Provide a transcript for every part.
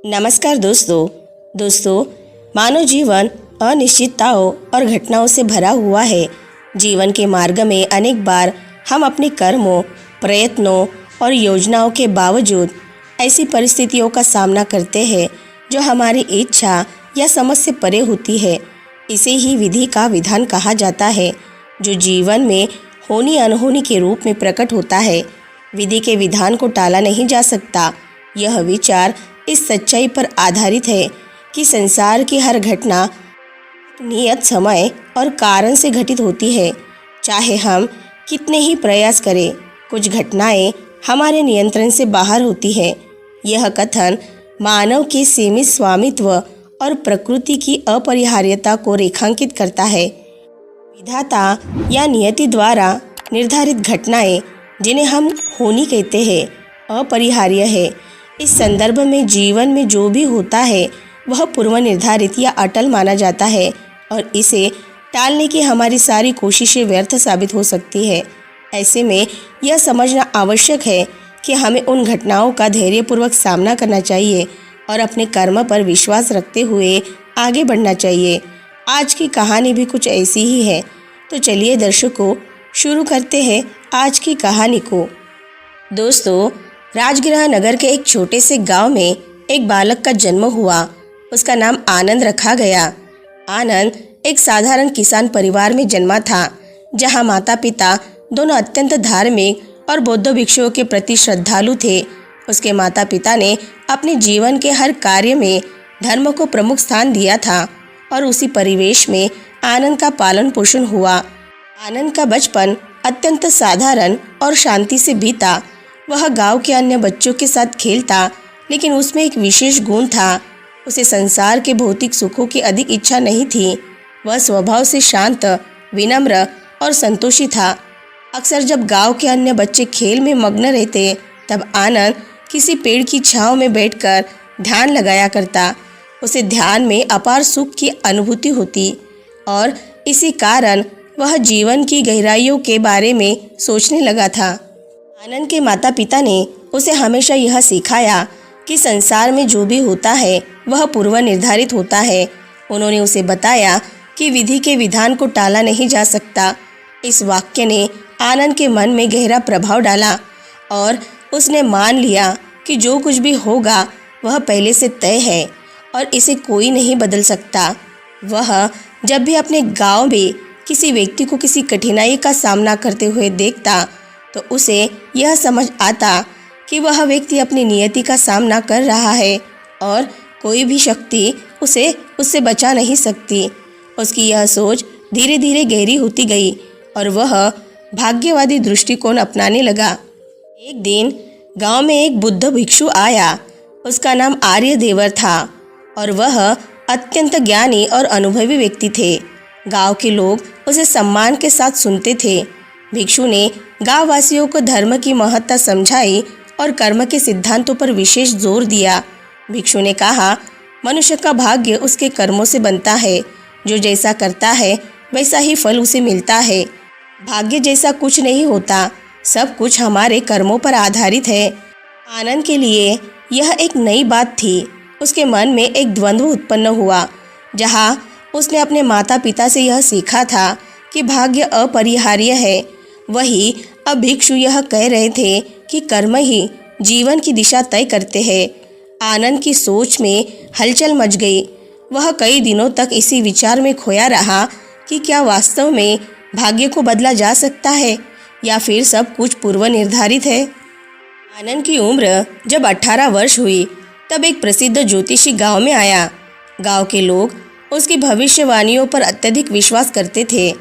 नमस्कार दोस्तों मानव जीवन अनिश्चितताओं और घटनाओं से भरा हुआ है। जीवन के मार्ग में अनेक बार हम अपने कर्मों, प्रयत्नों और योजनाओं के बावजूद ऐसी परिस्थितियों का सामना करते हैं जो हमारी इच्छा या समझ से परे होती है। इसे ही विधि का विधान कहा जाता है, जो जीवन में होनी अनहोनी के रूप में प्रकट होता है। विधि के विधान को टाला नहीं जा सकता। यह विचार इस सच्चाई पर आधारित है कि संसार की हर घटना नियत समय और कारण से घटित होती है। चाहे हम कितने ही प्रयास करें, कुछ घटनाएं हमारे नियंत्रण से बाहर होती है। यह कथन मानव के सीमित स्वामित्व और प्रकृति की अपरिहार्यता को रेखांकित करता है। विधाता या नियति द्वारा निर्धारित घटनाएं, जिन्हें हम होनी कहते हैं, अपरिहार्य है। इस संदर्भ में जीवन में जो भी होता है वह पूर्व निर्धारित या अटल माना जाता है और इसे टालने की हमारी सारी कोशिशें व्यर्थ साबित हो सकती है। ऐसे में यह समझना आवश्यक है कि हमें उन घटनाओं का धैर्यपूर्वक सामना करना चाहिए और अपने कर्म पर विश्वास रखते हुए आगे बढ़ना चाहिए। आज की कहानी भी कुछ ऐसी ही है। तो चलिए दर्शकों, शुरू करते हैं आज की कहानी को। दोस्तों, राजगृह नगर के एक छोटे से गांव में एक बालक का जन्म हुआ। उसका नाम आनंद रखा गया। आनंद एक साधारण किसान परिवार में जन्मा था, जहां माता पिता दोनों अत्यंत धार्मिक और बौद्ध भिक्षुओं के प्रति श्रद्धालु थे। उसके माता पिता ने अपने जीवन के हर कार्य में धर्म को प्रमुख स्थान दिया था और उसी परिवेश में आनंद का पालन पोषण हुआ। आनंद का बचपन अत्यंत साधारण और शांति से बीता। वह गांव के अन्य बच्चों के साथ खेलता, लेकिन उसमें एक विशेष गुण था। उसे संसार के भौतिक सुखों की अधिक इच्छा नहीं थी। वह स्वभाव से शांत, विनम्र और संतोषी था। अक्सर जब गांव के अन्य बच्चे खेल में मग्न रहते, तब आनंद किसी पेड़ की छांव में बैठकर ध्यान लगाया करता। उसे ध्यान में अपार सुख की अनुभूति होती और इसी कारण वह जीवन की गहराइयों के बारे में सोचने लगा था। आनंद के माता पिता ने उसे हमेशा यह सिखाया कि संसार में जो भी होता है वह पूर्व निर्धारित होता है। उन्होंने उसे बताया कि विधि के विधान को टाला नहीं जा सकता। इस वाक्य ने आनंद के मन में गहरा प्रभाव डाला और उसने मान लिया कि जो कुछ भी होगा वह पहले से तय है और इसे कोई नहीं बदल सकता। वह जब भी अपने गांव में किसी व्यक्ति को किसी कठिनाई का सामना करते हुए देखता, तो उसे यह समझ आता कि वह व्यक्ति अपनी नियति का सामना कर रहा है और कोई भी शक्ति उसे उससे बचा नहीं सकती। उसकी यह सोच धीरे धीरे गहरी होती गई और वह भाग्यवादी दृष्टिकोण अपनाने लगा। एक दिन गांव में एक बुद्ध भिक्षु आया। उसका नाम आर्यदेवर था और वह अत्यंत ज्ञानी और अनुभवी व्यक्ति थे। गांव के लोग उसे सम्मान के साथ सुनते थे। भिक्षु ने गांव वासियों को धर्म की महत्ता समझाई और कर्म के सिद्धांतों पर विशेष जोर दिया। भिक्षु ने कहा, मनुष्य का भाग्य उसके कर्मों से बनता है। जो जैसा करता है वैसा ही फल उसे मिलता है। भाग्य जैसा कुछ नहीं होता, सब कुछ हमारे कर्मों पर आधारित है। आनंद के लिए यह एक नई बात थी। उसके मन में एक द्वंद्व उत्पन्न हुआ। जहाँ उसने अपने माता पिता से यह सीखा था कि भाग्य अपरिहार्य है, वही अब भिक्षु यह कह रहे थे कि कर्म ही जीवन की दिशा तय करते हैं। आनंद की सोच में हलचल मच गई। वह कई दिनों तक इसी विचार में खोया रहा कि क्या वास्तव में भाग्य को बदला जा सकता है या फिर सब कुछ पूर्व निर्धारित है। आनंद की उम्र जब 18 वर्ष हुई, तब एक प्रसिद्ध ज्योतिषी गांव में आया। गांव के लोग उसकी भविष्यवाणियों पर अत्यधिक विश्वास करते थे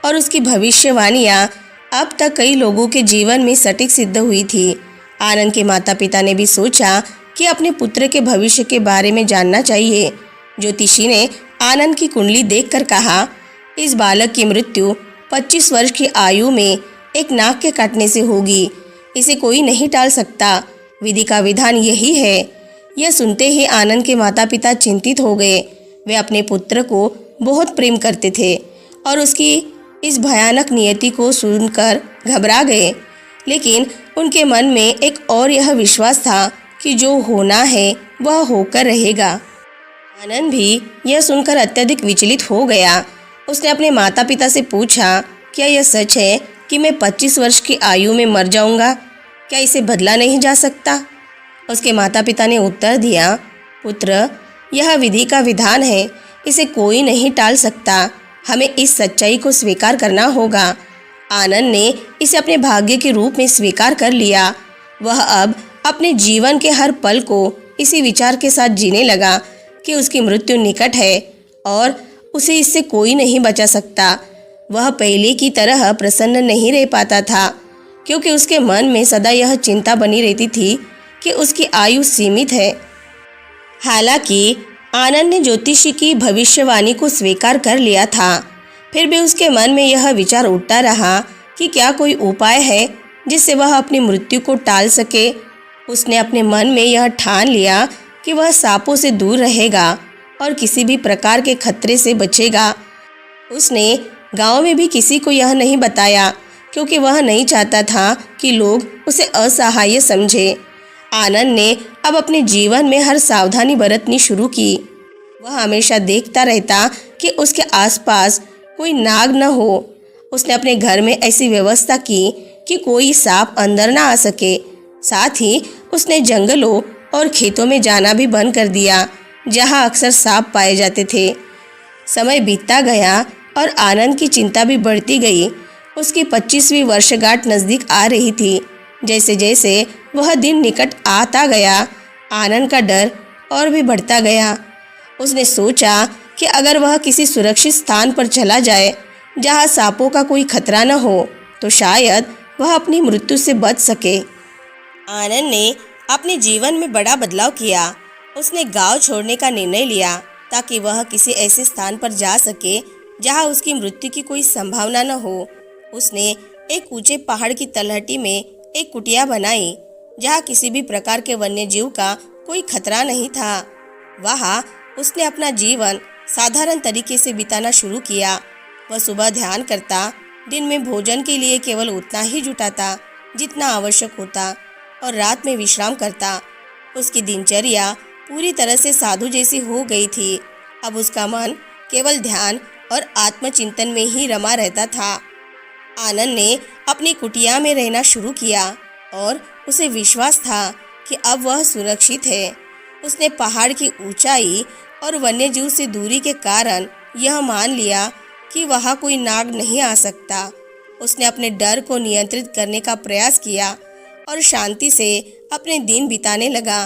और उसकी भविष्यवाणियाँ अब तक कई लोगों के जीवन में सटीक सिद्ध हुई थी। आनंद के माता पिता ने भी सोचा कि अपने पुत्र के भविष्य के बारे में जानना चाहिए। ज्योतिषी ने आनंद की कुंडली देखकर कहा, इस बालक की मृत्यु 25 वर्ष की आयु में एक नाग के काटने से होगी। इसे कोई नहीं टाल सकता। विधि का विधान यही है। यह सुनते ही आनंद के माता पिता चिंतित हो गए। वे अपने पुत्र को बहुत प्रेम करते थे और उसकी इस भयानक नियति को सुनकर घबरा गए। लेकिन उनके मन में एक और यह विश्वास था कि जो होना है वह होकर रहेगा। आनंद भी यह सुनकर अत्यधिक विचलित हो गया। उसने अपने माता पिता से पूछा, क्या यह सच है कि मैं 25 वर्ष की आयु में मर जाऊंगा? क्या इसे बदला नहीं जा सकता? उसके माता पिता ने उत्तर दिया, पुत्र, यह विधि का विधान है, इसे कोई नहीं टाल सकता। हमें इस सच्चाई को स्वीकार करना होगा। आनंद ने इसे अपने भाग्य के रूप में स्वीकार कर लिया। वह अब अपने जीवन के हर पल को इसी विचार के साथ जीने लगा कि उसकी मृत्यु निकट है और उसे इससे कोई नहीं बचा सकता। वह पहले की तरह प्रसन्न नहीं रह पाता था, क्योंकि उसके मन में सदा यह चिंता बनी रहती थी कि उसकी आयु सीमित है। हालांकि आनंद ने ज्योतिषी की भविष्यवाणी को स्वीकार कर लिया था, फिर भी उसके मन में यह विचार उठता रहा कि क्या कोई उपाय है जिससे वह अपनी मृत्यु को टाल सके। उसने अपने मन में यह ठान लिया कि वह सांपों से दूर रहेगा और किसी भी प्रकार के खतरे से बचेगा। उसने गांव में भी किसी को यह नहीं बताया, क्योंकि वह नहीं चाहता था कि लोग उसे असहाय समझे। आनंद ने अब अपने जीवन में हर सावधानी बरतनी शुरू की। वह हमेशा देखता रहता कि उसके आसपास कोई नाग न हो। उसने अपने घर में ऐसी व्यवस्था की कि कोई सांप अंदर ना आ सके। साथ ही उसने जंगलों और खेतों में जाना भी बंद कर दिया, जहां अक्सर सांप पाए जाते थे। समय बीतता गया और आनंद की चिंता भी बढ़ती गई। उसकी 25वीं वर्षगांठ नज़दीक आ रही थी। जैसे जैसे वह दिन निकट आता गया, आनंद का डर और भी बढ़ता गया। उसने सोचा कि अगर वह किसी सुरक्षित स्थान पर चला जाए जहां सांपों का कोई खतरा न हो, तो शायद वह अपनी मृत्यु से बच सके। आनंद ने अपने जीवन में बड़ा बदलाव किया। उसने गांव छोड़ने का निर्णय लिया ताकि वह किसी ऐसे स्थान पर जा सके जहां उसकी मृत्यु की कोई संभावना न हो। उसने एक ऊंचे पहाड़ की तलहटी में एक कुटिया बनाई जहां किसी भी प्रकार के वन्य जीव का कोई खतरा नहीं था। वहां उसने अपना जीवन साधारण तरीके से बिताना शुरू किया। वह सुबह ध्यान करता, दिन में भोजन के लिए केवल उतना ही जुटाता जितना आवश्यक होता और रात में विश्राम करता। उसकी दिनचर्या पूरी तरह से साधु जैसी हो गई थी। अब उसका मन केवल ध्यान और आत्मचिंतन में ही रमा रहता था। आनंद ने अपनी कुटिया में रहना शुरू किया और उसे विश्वास था कि अब वह सुरक्षित है। उसने पहाड़ की ऊंचाई और वन्यजीव से दूरी के कारण यह मान लिया कि वहाँ कोई नाग नहीं आ सकता। उसने अपने डर को नियंत्रित करने का प्रयास किया और शांति से अपने दिन बिताने लगा।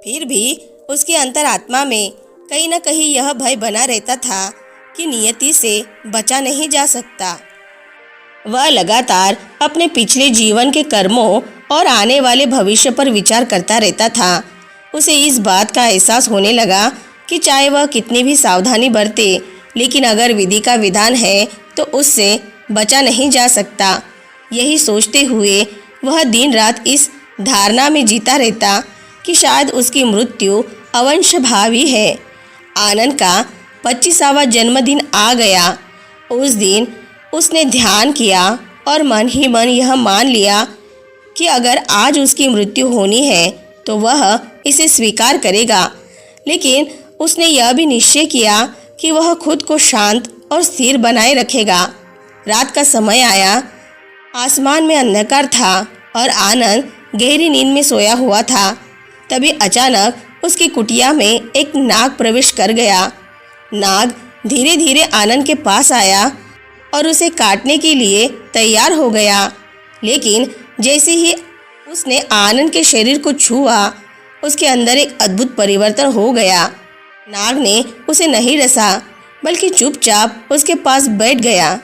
फिर भी उसकी अंतरात्मा में कहीं न कहीं यह भय बना रहता था कि नियति से बचा नहीं जा सकता। वह लगातार अपने पिछले जीवन के कर्मों और आने वाले भविष्य पर विचार करता रहता था। उसे इस बात का एहसास होने लगा कि चाहे वह कितनी भी सावधानी बरते, लेकिन अगर विधि का विधान है तो उससे बचा नहीं जा सकता। यही सोचते हुए वह दिन रात इस धारणा में जीता रहता कि शायद उसकी मृत्यु अवश्यभावी है। आनंद का 25वां जन्मदिन आ गया। उस दिन उसने ध्यान किया और मन ही मन यह मान लिया कि अगर आज उसकी मृत्यु होनी है तो वह इसे स्वीकार करेगा। लेकिन उसने यह भी निश्चय किया कि वह खुद को शांत और स्थिर बनाए रखेगा। रात का समय आया, आसमान में अंधकार था और आनंद गहरी नींद में सोया हुआ था। तभी अचानक उसकी कुटिया में एक नाग प्रवेश कर गया। नाग धीरे धीरे आनंद के पास आया और उसे काटने के लिए तैयार हो गया। लेकिन जैसे ही उसने आनंद के शरीर को छुआ, उसके अंदर एक अद्भुत परिवर्तन हो गया। नाग ने उसे नहीं डसा, बल्कि चुपचाप उसके पास बैठ गया।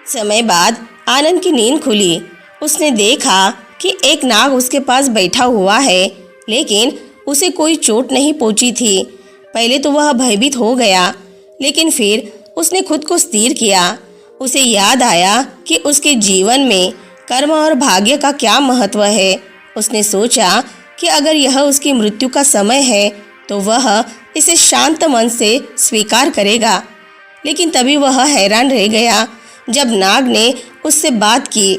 समय बाद आनंद की नींद खुली। उसने देखा कि एक नाग उसके पास बैठा हुआ है, लेकिन उसे कोई चोट नहीं पहुंची थी। पहले तो वह भयभीत हो गया, लेकिन फिर उसने खुद को स्थिर किया। उसे याद आया कि उसके जीवन में कर्म और भाग्य का क्या महत्व है। उसने सोचा कि अगर यह उसकी मृत्यु का समय है तो वह इसे शांत मन से स्वीकार करेगा। लेकिन तभी वह हैरान रह गया जब नाग ने उससे बात की।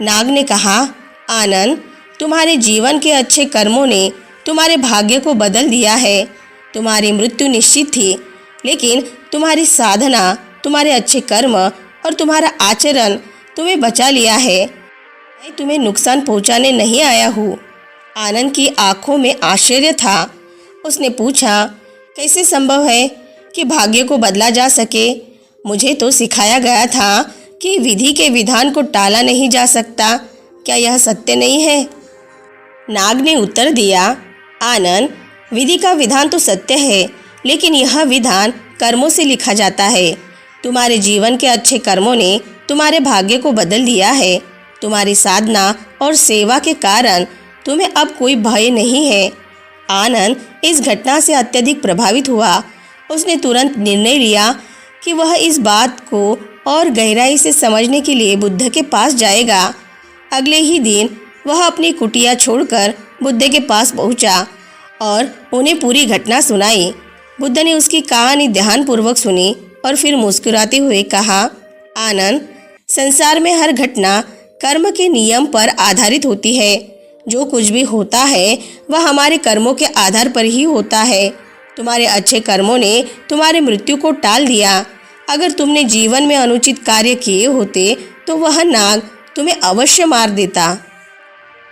नाग ने कहा, आनंद, तुम्हारे जीवन के अच्छे कर्मों ने तुम्हारे भाग्य को बदल दिया है। तुम्हारी मृत्यु निश्चित थी, लेकिन तुम्हारी साधना, तुम्हारे अच्छे कर्म और तुम्हारा आचरण तुम्हें बचा लिया है। मैं तुम्हें नुकसान पहुंचाने नहीं आया हूँ। आनंद की आंखों में आश्चर्य था। उसने पूछा, कैसे संभव है कि भाग्य को बदला जा सके? मुझे तो सिखाया गया था कि विधि के विधान को टाला नहीं जा सकता। क्या यह सत्य नहीं है? नाग ने उत्तर दिया, आनंद, विधि का विधान तो सत्य है, लेकिन यह विधान कर्मों से लिखा जाता है। तुम्हारे जीवन के अच्छे कर्मों ने तुम्हारे भाग्य को बदल दिया है। तुम्हारी साधना और सेवा के कारण तुम्हें अब कोई भय नहीं है। आनंद इस घटना से अत्यधिक प्रभावित हुआ। उसने तुरंत निर्णय लिया कि वह इस बात को और गहराई से समझने के लिए बुद्ध के पास जाएगा। अगले ही दिन वह अपनी कुटिया छोड़कर बुद्ध के पास पहुंचा और उन्हें पूरी घटना सुनाई। बुद्ध ने उसकी कहानी ध्यानपूर्वक सुनी और फिर मुस्कुराते हुए कहा, आनंद, संसार में हर घटना कर्म के नियम पर आधारित होती है। जो कुछ भी होता है वह हमारे कर्मों के आधार पर ही होता है। तुम्हारे अच्छे कर्मों ने तुम्हारी मृत्यु को टाल दिया। अगर तुमने जीवन में अनुचित कार्य किए होते तो वह नाग तुम्हें अवश्य मार देता।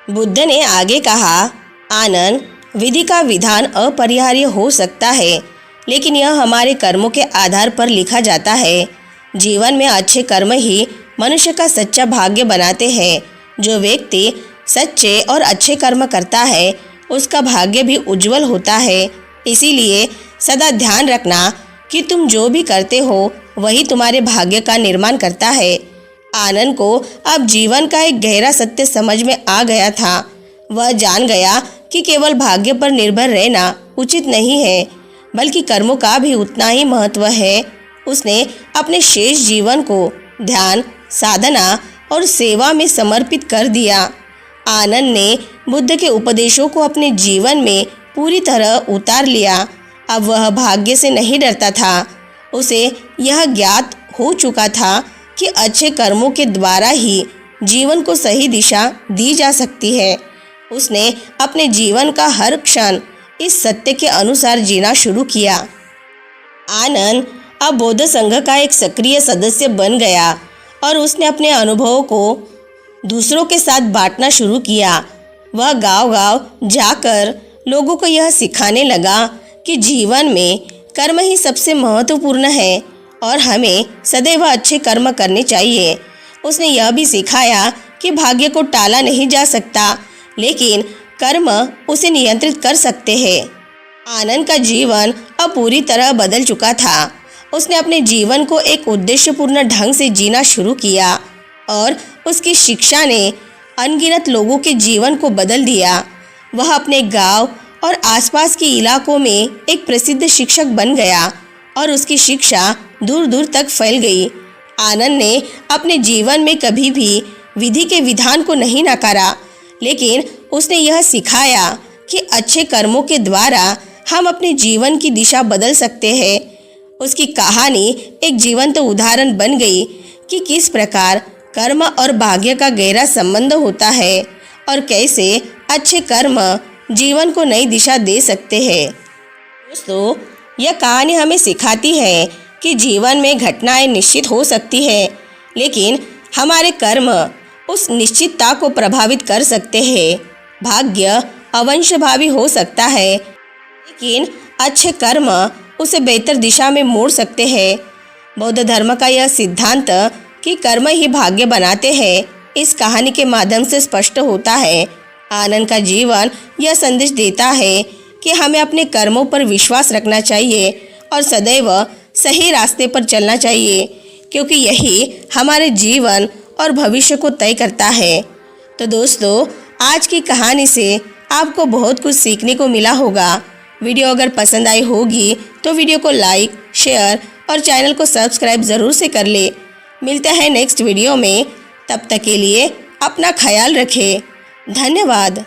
बुद्ध ने आगे कहा, आनंद, विधि का विधान अपरिहार्य हो सकता है, लेकिन यह हमारे कर्मों के आधार पर लिखा जाता है। जीवन में अच्छे कर्म ही मनुष्य का सच्चा भाग्य बनाते हैं। जो व्यक्ति सच्चे और अच्छे कर्म करता है उसका भाग्य भी उज्जवल होता है। इसीलिए सदा ध्यान रखना कि तुम जो भी करते हो वही तुम्हारे भाग्य का निर्माण करता है। आनंद को अब जीवन का एक गहरा सत्य समझ में आ गया था। वह जान गया कि केवल भाग्य पर निर्भर रहना उचित नहीं है, बल्कि कर्मों का भी उतना ही महत्व है। उसने अपने शेष जीवन को ध्यान, साधना और सेवा में समर्पित कर दिया। आनंद ने बुद्ध के उपदेशों को अपने जीवन में पूरी तरह उतार लिया। अब वह भाग्य से नहीं डरता था। उसे यह ज्ञात हो चुका था कि अच्छे कर्मों के द्वारा ही जीवन को सही दिशा दी जा सकती है। उसने अपने जीवन का हर क्षण इस सत्य के अनुसार जीना शुरू किया। आनंद अब बौद्ध संघ का एक सक्रिय सदस्य बन गया और उसने अपने अनुभवों को दूसरों के साथ बांटना शुरू किया। वह गांव-गांव जाकर लोगों को यह सिखाने लगा कि जीवन में कर्म ही सबसे महत्वपूर्ण है और हमें सदैव अच्छे कर्म करने चाहिए। उसने यह भी सिखाया कि भाग्य को टाला नहीं जा सकता, लेकिन कर्म उसे नियंत्रित कर सकते हैं। आनंद का जीवन अब पूरी तरह बदल चुका था। उसने अपने जीवन को एक उद्देश्यपूर्ण ढंग से जीना शुरू किया और उसकी शिक्षा ने अनगिनत लोगों के जीवन को बदल दिया। वह अपने गांव और आसपास के इलाकों में एक प्रसिद्ध शिक्षक बन गया और उसकी शिक्षा दूर दूर तक फैल गई। आनंद ने अपने जीवन में कभी भी विधि के विधान को नहीं नकारा, लेकिन उसने यह सिखाया कि अच्छे कर्मों के द्वारा हम अपने जीवन की दिशा बदल सकते हैं। उसकी कहानी एक जीवंत उदाहरण बन गई कि किस प्रकार कर्म और भाग्य का गहरा संबंध होता है और कैसे अच्छे कर्म जीवन को नई दिशा दे सकते हैं। दोस्तों, यह कहानी हमें सिखाती है कि जीवन में घटनाएं निश्चित हो सकती है, लेकिन हमारे कर्म उस निश्चितता को प्रभावित कर सकते हैं। भाग्य अवश्यभावी हो सकता है, लेकिन अच्छे कर्म उसे बेहतर दिशा में मोड़ सकते हैं। बौद्ध धर्म का यह सिद्धांत कि कर्म ही भाग्य बनाते हैं इस कहानी के माध्यम से स्पष्ट होता है। आनंद का जीवन यह संदेश देता है कि हमें अपने कर्मों पर विश्वास रखना चाहिए और सदैव सही रास्ते पर चलना चाहिए, क्योंकि यही हमारे जीवन और भविष्य को तय करता है। तो दोस्तों, आज की कहानी से आपको बहुत कुछ सीखने को मिला होगा। वीडियो अगर पसंद आई होगी तो वीडियो को लाइक, शेयर और चैनल को सब्सक्राइब ज़रूर से कर ले। मिलते हैं नेक्स्ट वीडियो में। तब तक के लिए अपना ख्याल रखें। धन्यवाद।